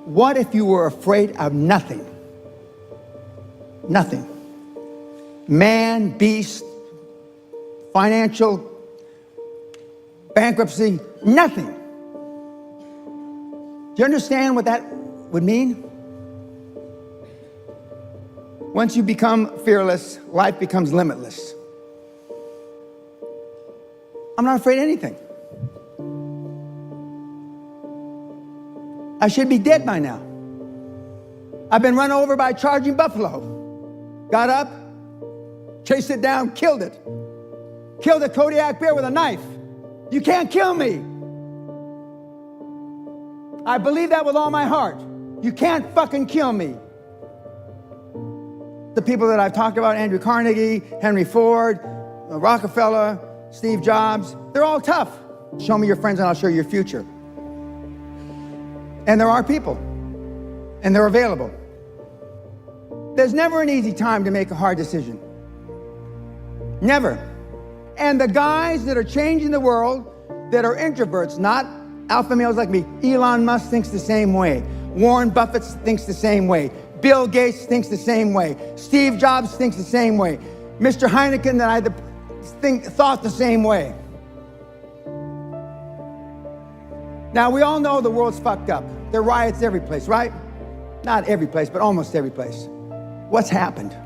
What if you were afraid of nothing? Nothing. Man, beast, financial bankruptcy, nothing. Do you understand what that would mean? Once you become fearless, life becomes limitless. I'm not afraid of anything. I should be dead by now. I've been run over by a charging buffalo. Got up, chased it down, killed it. Killed a Kodiak bear with a knife. You can't kill me. I believe that with all my heart. You can't fucking kill me. The people that I've talked about, Andrew Carnegie, Henry Ford, Rockefeller, Steve Jobs, they're all tough. Show me your friends and I'll show you your future. And there are people, and they're available. There's never an easy time to make a hard decision. Never. And the guys that are changing the world, that are introverts, not alpha males like me, Elon Musk thinks the same way. Warren Buffett thinks the same way. Bill Gates thinks the same way. Steve Jobs thinks the same way. Mr. Heineken that I thought the same way. Now, we all know the world's fucked up. There are riots every place, right? Not every place, but almost every place. What's happened?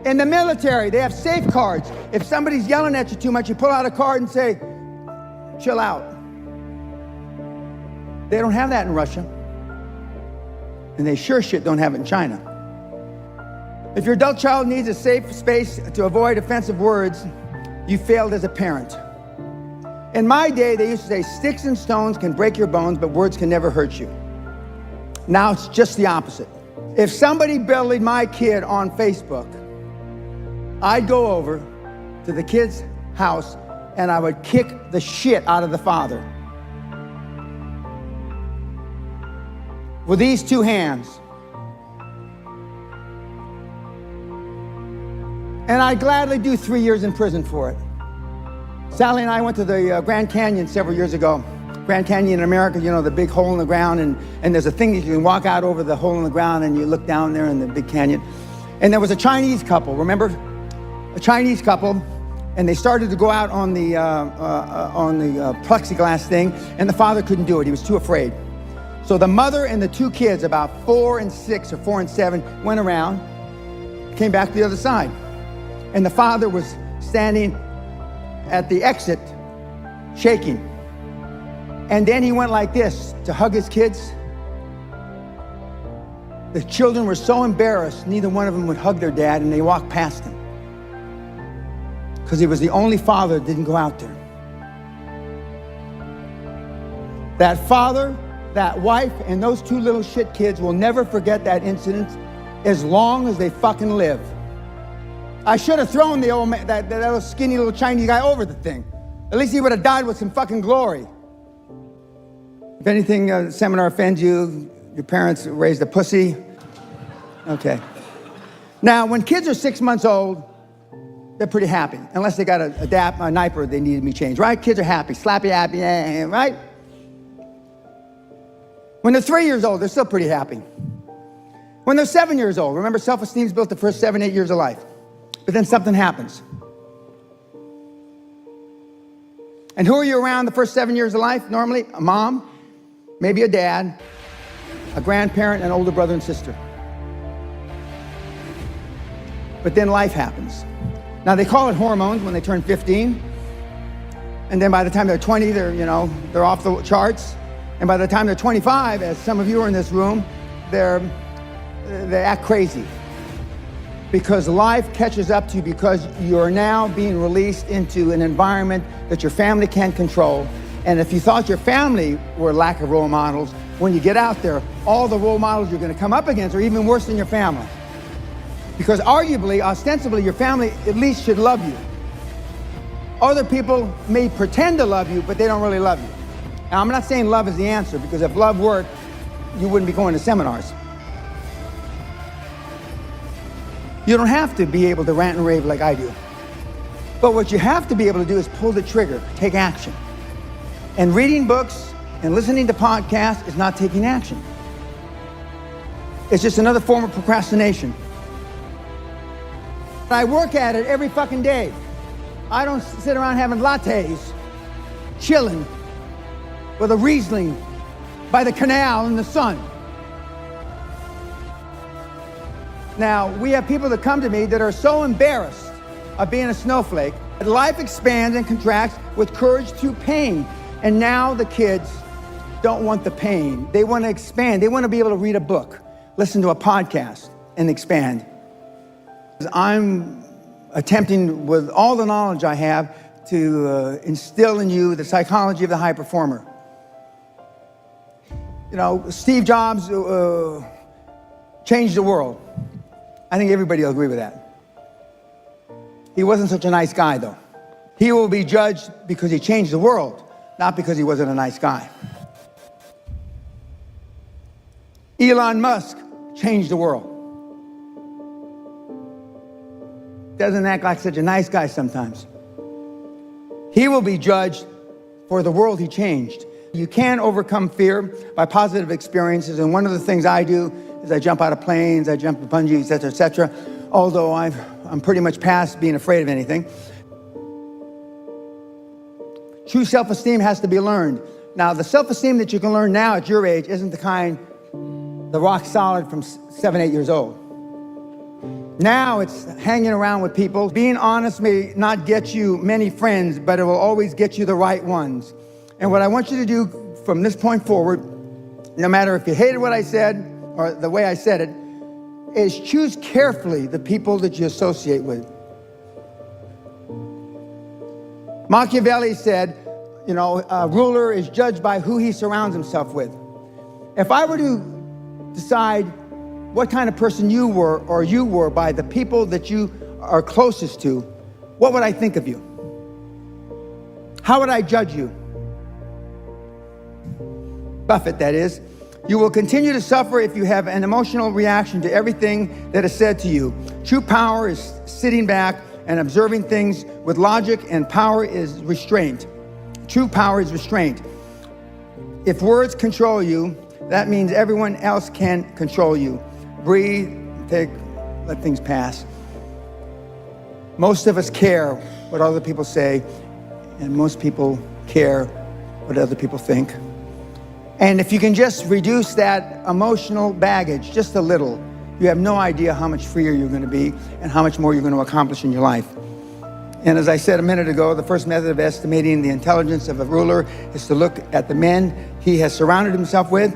In the military, they have safeguards. If somebody's yelling at you too much, you pull out a card and say, chill out. They don't have that in Russia. And they sure shit don't have it in China. If your adult child needs a safe space to avoid offensive words, you failed as a parent. In my day, they used to say, sticks and stones can break your bones, but words can never hurt you. Now it's just the opposite. If somebody bullied my kid on Facebook, I'd go over to the kid's house and I would kick the shit out of the father. With these two hands. And I'd gladly do 3 years in prison for it. Sally and I went to the Grand Canyon several years ago. Grand Canyon in America, you know, the big hole in the ground, and there's a thing that you can walk out over the hole in the ground and you look down there in the big canyon. And there was a Chinese couple, remember? A Chinese couple, and they started to go out on the plexiglass thing, and the father couldn't do it. He was too afraid. So the mother and the two kids, about 4 and 6 or 4 and 7, went around, came back to the other side. And the father was standing at the exit, shaking. And then he went like this to hug his kids. The children were so embarrassed, neither one of them would hug their dad, and they walked past him. Because he was the only father that didn't go out there. That father, that wife, and those two little shit kids will never forget that incident as long as they fucking live. I should have thrown the old man, that little skinny little Chinese guy over the thing. At least he would have died with some fucking glory. If anything, the seminar offends you, your parents raised a pussy. Okay. Now, when kids are 6 months old, they're pretty happy, unless they got a diaper they need to be changed, right? Kids are happy, slappy happy, right? When they're 3 years old, they're still pretty happy. When they're 7 years old, remember, self-esteem is built the first 7, 8 years of life. But then something happens. And who are you around the first 7 years of life? Normally, a mom, maybe a dad, a grandparent, an older brother and sister. But then life happens. Now, they call it hormones when they turn 15. And then by the time they're 20, they're off the charts. And by the time they're 25, as some of you are in this room, they act crazy. Because life catches up to you, because you're now being released into an environment that your family can't control. And if you thought your family were lack of role models, when you get out there, all the role models you're going to come up against are even worse than your family. Because arguably, ostensibly, your family at least should love you. Other people may pretend to love you, but they don't really love you. Now, I'm not saying love is the answer, because if love worked, you wouldn't be going to seminars. You don't have to be able to rant and rave like I do. But what you have to be able to do is pull the trigger, take action. And reading books and listening to podcasts is not taking action. It's just another form of procrastination. I work at it every fucking day. I don't sit around having lattes, chilling with a Riesling by the canal in the sun. Now, we have people that come to me that are so embarrassed of being a snowflake that life expands and contracts with courage through pain. And now the kids don't want the pain. They want to expand. They want to be able to read a book, listen to a podcast, and expand. I'm attempting with all the knowledge I have to instill in you the psychology of the high performer. You know, Steve Jobs changed the world. I think everybody will agree with that. He wasn't such a nice guy, though. He will be judged because he changed the world, not because he wasn't a nice guy. Elon Musk changed the world. Doesn't act like such a nice guy sometimes. He will be judged for the world he changed. You can overcome fear by positive experiences, and one of the things I do is I jump out of planes, I jump bungee, et cetera, although I'm pretty much past being afraid of anything. True self-esteem has to be learned. Now, the self-esteem that you can learn now at your age isn't the kind, the rock solid from 7, 8 years old. Now it's hanging around with people. Being honest may not get you many friends, but it will always get you the right ones. And what I want you to do from this point forward, no matter if you hated what I said or the way I said it, is choose carefully the people that you associate with. Machiavelli said, you know, a ruler is judged by who he surrounds himself with. If I were to decide what kind of person you were by the people that you are closest to, what would I think of you? How would I judge you? Buffett, that is. You will continue to suffer if you have an emotional reaction to everything that is said to you. True power is sitting back and observing things with logic, and power is restraint. True power is restraint. If words control you, that means everyone else can control you. Breathe, let things pass. Most of us care what other people say, and most people care what other people think. And if you can just reduce that emotional baggage just a little, you have no idea how much freer you're going to be and how much more you're going to accomplish in your life. And as I said a minute ago, the first method of estimating the intelligence of a ruler is to look at the men he has surrounded himself with.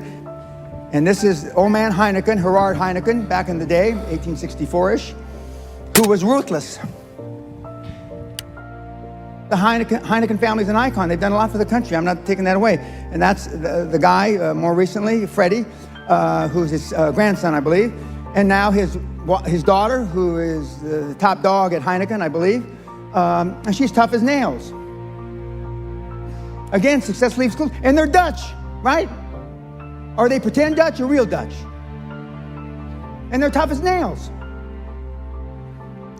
And this is old man Heineken, Gerard Heineken, back in the day, 1864-ish, who was ruthless. The Heineken family is an icon. They've done a lot for the country. I'm not taking that away. And that's the guy, more recently, Freddie, who's his grandson, I believe. And now his daughter, who is the top dog at Heineken, I believe. And she's tough as nails. Again, success leaves schools. And they're Dutch, right? Are they pretend Dutch or real Dutch? And they're tough as nails.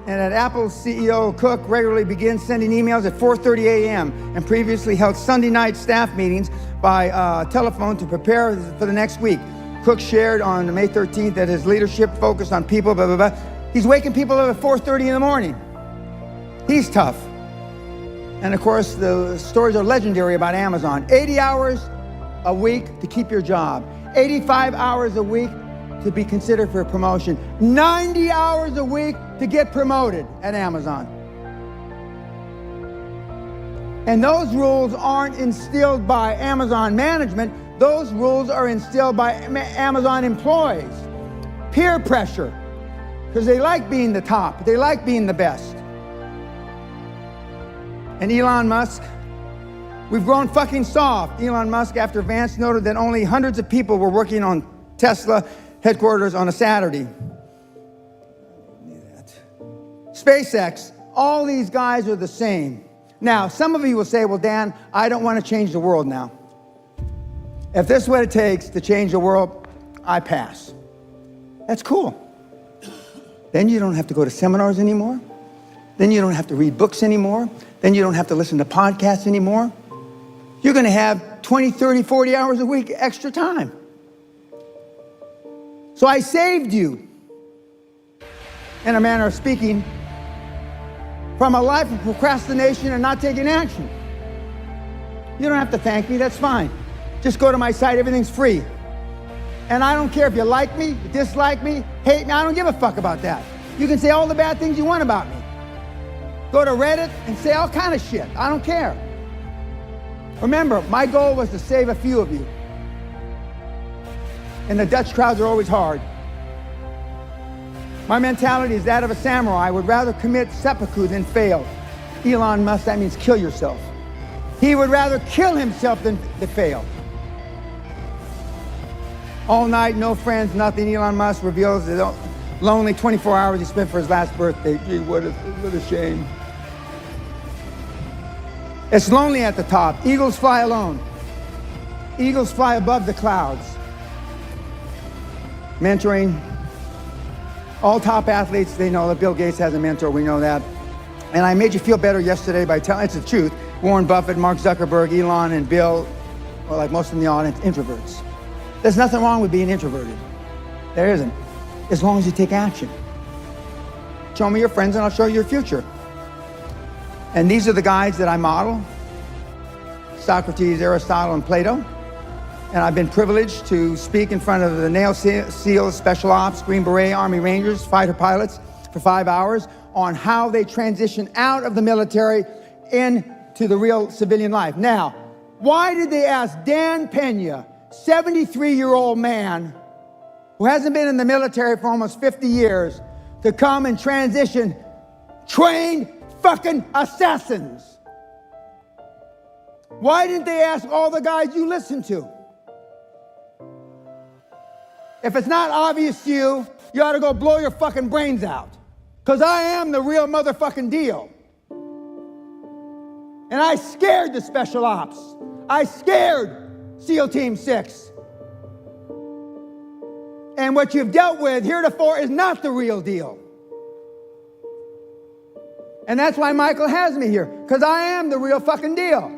And at Apple's CEO Cook regularly begins sending emails at 4:30 a.m. and previously held Sunday night staff meetings by telephone to prepare for the next week. Cook shared on May 13th that his leadership focused on people, blah, blah, blah. He's waking people up at 4:30 in the morning. He's tough. And of course, the stories are legendary about Amazon. 80 hours a week to keep your job. 85 hours a week to be considered for a promotion. 90 hours a week to get promoted at Amazon. And those rules aren't instilled by Amazon management. Those rules are instilled by Amazon employees. Peer pressure, because they like being the top. They like being the best. And Elon Musk, we've grown fucking soft. Elon Musk, after Vance noted that only hundreds of people were working on Tesla headquarters on a Saturday. SpaceX, all these guys are the same. Now, some of you will say, well, Dan, I don't want to change the world now. If this is what it takes to change the world, I pass. That's cool. Then you don't have to go to seminars anymore. Then you don't have to read books anymore. Then you don't have to listen to podcasts anymore. You're going to have 20, 30, 40 hours a week extra time. So I saved you, in a manner of speaking, from a life of procrastination and not taking action. You don't have to thank me, that's fine. Just go to my site, everything's free. And I don't care if you like me, dislike me, hate me, I don't give a fuck about that. You can say all the bad things you want about me. Go to Reddit and say all kind of shit, I don't care. Remember, my goal was to save a few of you. And the Dutch crowds are always hard. My mentality is that of a samurai. I would rather commit seppuku than fail. Elon Musk, that means kill yourself. He would rather kill himself than fail. All night, no friends, nothing. Elon Musk reveals the lonely 24 hours he spent for his last birthday. Gee, what a shame. It's lonely at the top. Eagles fly alone. Eagles fly above the clouds. Mentoring. All top athletes, they know that Bill Gates has a mentor, we know that. And I made you feel better yesterday by telling, it's the truth, Warren Buffett, Mark Zuckerberg, Elon, and Bill, well, like most in the audience, introverts. There's nothing wrong with being introverted. There isn't, as long as you take action. Show me your friends and I'll show you your future. And these are the guys that I model: Socrates, Aristotle, and Plato. And I've been privileged to speak in front of the Nail SEALs, Special Ops, Green Beret, Army Rangers, fighter pilots for 5 hours on how they transition out of the military into the real civilian life. Now, why did they ask Dan Pena, 73-year-old man who hasn't been in the military for almost 50 years, to come and transition trained fucking assassins? Why didn't they ask all the guys you listen to? If it's not obvious to you, you ought to go blow your fucking brains out. Because I am the real motherfucking deal. And I scared the Special Ops. I scared SEAL Team 6. And what you've dealt with heretofore is not the real deal. And that's why Michael has me here, because I am the real fucking deal.